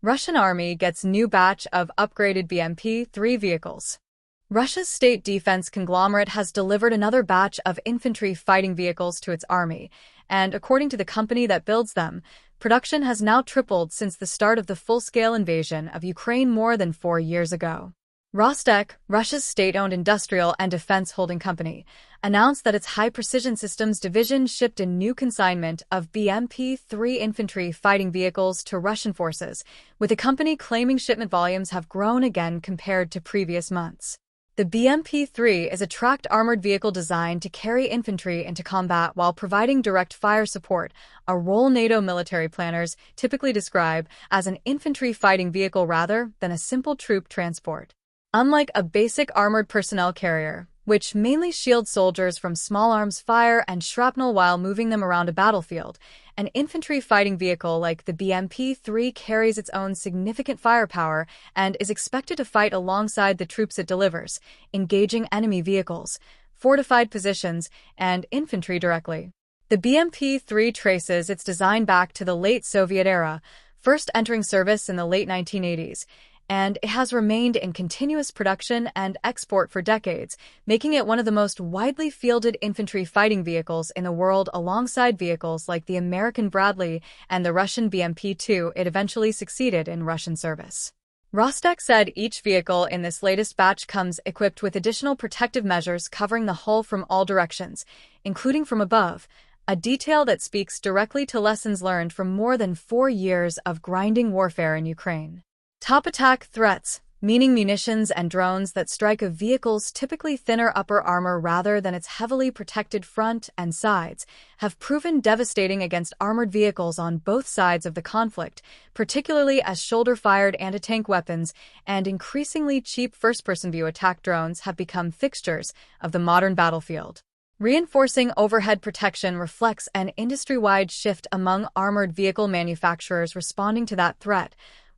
Russian army gets new batch of upgraded BMP-3 vehicles. Russia's state defense conglomerate has delivered another batch of infantry fighting vehicles to its army, and according to the company that builds them, production has now tripled since the start of the full-scale invasion of Ukraine more than 4 years ago. Rostec, Russia's state-owned industrial and defense holding company, announced that its high-precision systems division shipped a new consignment of BMP-3 infantry fighting vehicles to Russian forces, with the company claiming shipment volumes have grown again compared to previous months. The BMP-3 is a tracked armored vehicle designed to carry infantry into combat while providing direct fire support, a role NATO military planners typically describe as an infantry fighting vehicle rather than a simple troop transport. Unlike a basic armored personnel carrier, which mainly shields soldiers from small arms fire and shrapnel while moving them around a battlefield, an infantry fighting vehicle like the BMP-3 carries its own significant firepower and is expected to fight alongside the troops it delivers, engaging enemy vehicles, fortified positions, and infantry directly. The BMP-3 traces its design back to the late Soviet era, first entering service in the late 1980s, and it has remained in continuous production and export for decades, making it one of the most widely fielded infantry fighting vehicles in the world alongside vehicles like the American Bradley and the Russian BMP-2 it eventually succeeded in Russian service. Rostec said each vehicle in this latest batch comes equipped with additional protective measures covering the hull from all directions, including from above, a detail that speaks directly to lessons learned from more than 4 years of grinding warfare in Ukraine. Top attack threats, meaning munitions and drones that strike a vehicle's typically thinner upper armor rather than its heavily protected front and sides, have proven devastating against armored vehicles on both sides of the conflict, particularly as shoulder-fired anti-tank weapons and increasingly cheap first-person view attack drones have become fixtures of the modern battlefield. Reinforcing overhead protection reflects an industry-wide shift among armored vehicle manufacturers responding to that threat,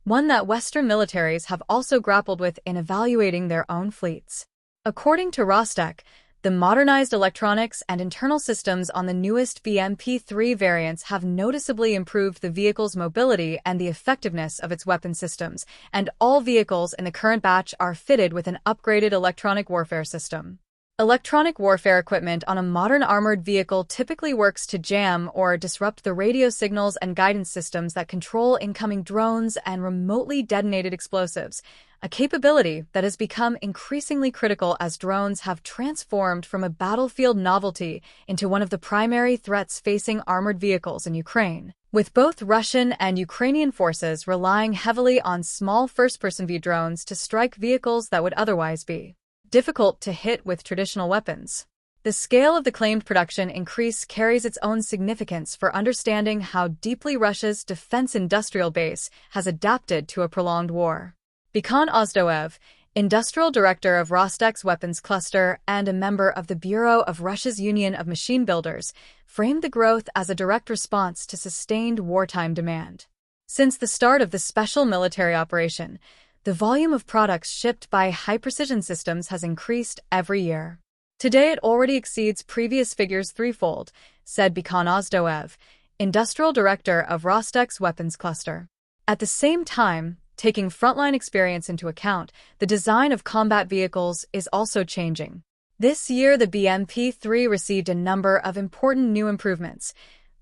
one that Western militaries have also grappled with in evaluating their own fleets. According to Rostec, the modernized electronics and internal systems on the newest BMP-3 variants have noticeably improved the vehicle's mobility and the effectiveness of its weapon systems, and all vehicles in the current batch are fitted with an upgraded electronic warfare system. Electronic warfare equipment on a modern armored vehicle typically works to jam or disrupt the radio signals and guidance systems that control incoming drones and remotely detonated explosives, a capability that has become increasingly critical as drones have transformed from a battlefield novelty into one of the primary threats facing armored vehicles in Ukraine, with both Russian and Ukrainian forces relying heavily on small first-person view drones to strike vehicles that would otherwise be difficult to hit with traditional weapons. The scale of the claimed production increase carries its own significance for understanding how deeply Russia's defense industrial base has adapted to a prolonged war. Bekhan Ozdoev, industrial director of Rostec's weapons cluster and a member of the Bureau of Russia's Union of Machine Builders, framed the growth as a direct response to sustained wartime demand. Since the start of the special military operation, the volume of products shipped by high-precision systems has increased every year. Today it already exceeds previous figures threefold, said Bekhan Ozdoev, industrial director of Rostec's weapons cluster. At the same time, taking frontline experience into account, the design of combat vehicles is also changing. This year the BMP-3 received a number of important new improvements: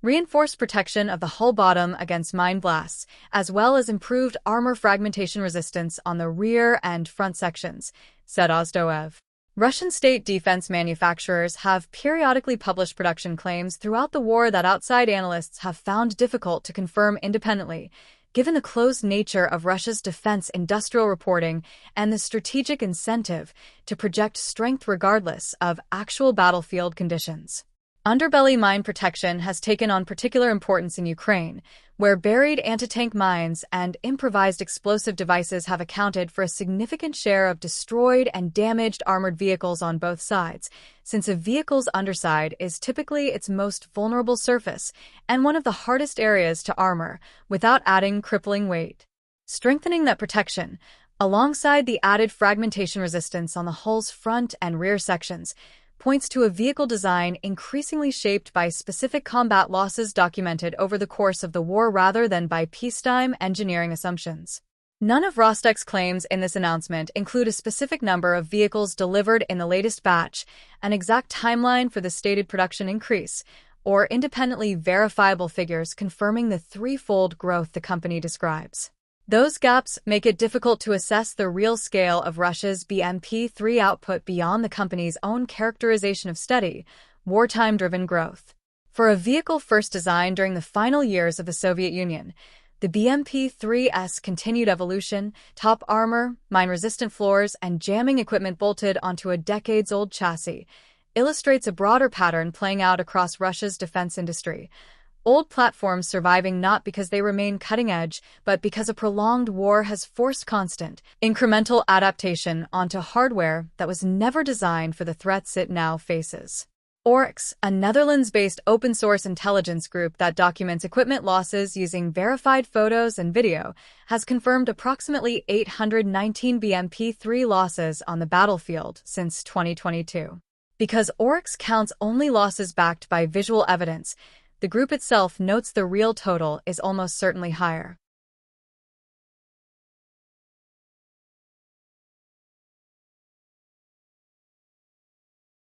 reinforced protection of the hull bottom against mine blasts, as well as improved armor fragmentation resistance on the rear and front sections, said Ozdoev. Russian state defense manufacturers have periodically published production claims throughout the war that outside analysts have found difficult to confirm independently, given the close nature of Russia's defense industrial reporting and the strategic incentive to project strength regardless of actual battlefield conditions. Underbelly mine protection has taken on particular importance in Ukraine, where buried anti-tank mines and improvised explosive devices have accounted for a significant share of destroyed and damaged armored vehicles on both sides, since a vehicle's underside is typically its most vulnerable surface and one of the hardest areas to armor, without adding crippling weight. Strengthening that protection, alongside the added fragmentation resistance on the hull's front and rear sections, points to a vehicle design increasingly shaped by specific combat losses documented over the course of the war rather than by peacetime engineering assumptions. None of Rostec's claims in this announcement include a specific number of vehicles delivered in the latest batch, an exact timeline for the stated production increase, or independently verifiable figures confirming the threefold growth the company describes. Those gaps make it difficult to assess the real scale of Russia's BMP-3 output beyond the company's own characterization of steady, wartime-driven growth. For a vehicle first designed during the final years of the Soviet Union, the BMP-3's continued evolution, top armor, mine-resistant floors, and jamming equipment bolted onto a decades-old chassis, illustrates a broader pattern playing out across Russia's defense industry. Old platforms surviving not because they remain cutting-edge, but because a prolonged war has forced constant, incremental adaptation onto hardware that was never designed for the threats it now faces. Oryx, a Netherlands-based open-source intelligence group that documents equipment losses using verified photos and video, has confirmed approximately 819 BMP-3 losses on the battlefield since 2022. Because Oryx counts only losses backed by visual evidence, the group itself notes the real total is almost certainly higher.